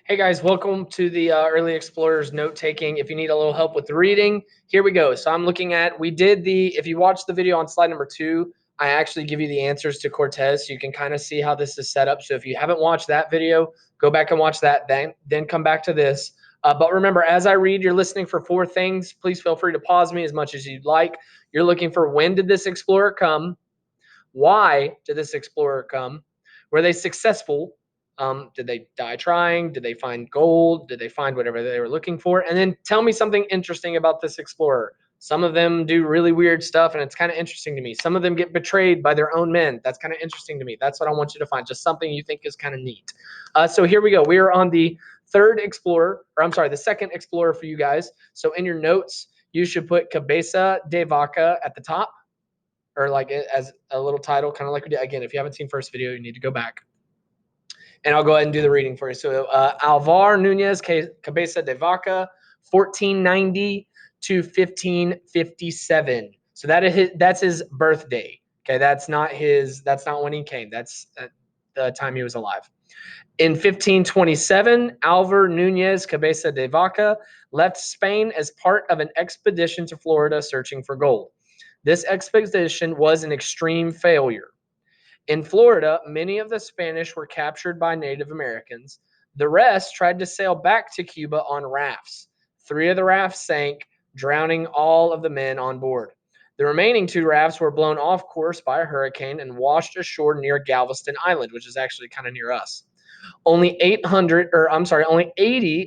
Hey guys, welcome to the Early Explorers note taking. If you need a little help with the reading, here we go. So I'm looking at, if you watch the video on slide number 2, I actually give you the answers to Cortez. So you can kind of see how this is set up. So if you haven't watched that video, go back and watch that, then come back to this. But remember, as I read, you're listening for 4 things. Please feel free to pause me as much as you'd like. You're looking for when did this explorer come? Why did this explorer come? Were they successful? Did they die trying? Did they find gold? Did they find whatever they were looking for? And then tell me something interesting about this explorer. Some of them do really weird stuff, and it's kind of interesting to me. Some of them get betrayed by their own men. That's kind of interesting to me. That's what I want you to find, just something you think is kind of neat. So here we go. We are on the the second explorer for you guys. So in your notes, you should put Cabeza de Vaca at the top, or like as a little title, kind of like we did. Again, if you haven't seen first video, you need to go back. And I'll go ahead and do the reading for you. So Alvar Nunez Cabeza de Vaca, 1490 to 1557. So that's his birthday. Okay, that's not when he came. That's the time he was alive. In 1527, Alvar Nunez Cabeza de Vaca left Spain as part of an expedition to Florida searching for gold. This expedition was an extreme failure. In Florida, many of the Spanish were captured by Native Americans. The rest tried to sail back to Cuba on rafts. 3 of the rafts sank, drowning all of the men on board. The remaining 2 rafts were blown off course by a hurricane and washed ashore near Galveston Island, which is actually kind of near us. Only 80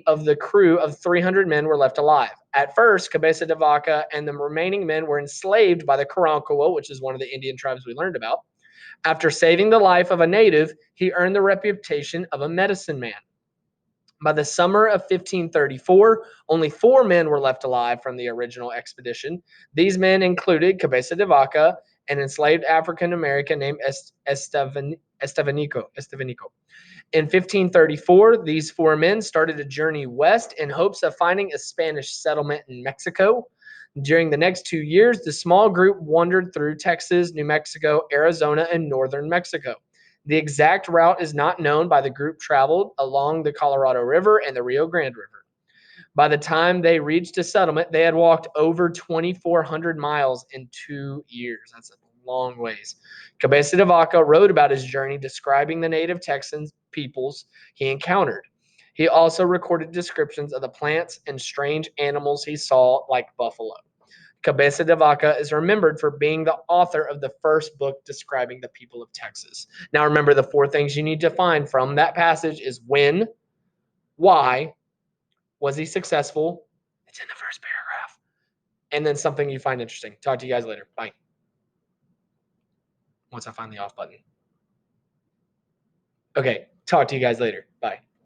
of the crew of 300 men were left alive. At first, Cabeza de Vaca and the remaining men were enslaved by the Karankawa, which is one of the Indian tribes we learned about. After saving the life of a native, he earned the reputation of a medicine man. By the summer of 1534, only 4 men were left alive from the original expedition. These men included Cabeza de Vaca, an enslaved African American named Estevanico. In 1534, these 4 men started a journey west in hopes of finding a Spanish settlement in Mexico. During the next 2 years, the small group wandered through Texas, New Mexico, Arizona, and northern Mexico. The exact route is not known, by the group traveled along the Colorado River and the Rio Grande River. By the time they reached a settlement, they had walked over 2,400 miles in 2 years. That's a long ways. Cabeza de Vaca wrote about his journey, describing the native Texan peoples he encountered. He also recorded descriptions of the plants and strange animals he saw, like buffalo. Cabeza de Vaca is remembered for being the author of the first book describing the people of Texas. Now remember, the 4 things you need to find from that passage is when, why, was he successful? It's in the first paragraph. And then something you find interesting. Talk to you guys later. Bye. Once I find the off button. Okay, talk to you guys later. Bye.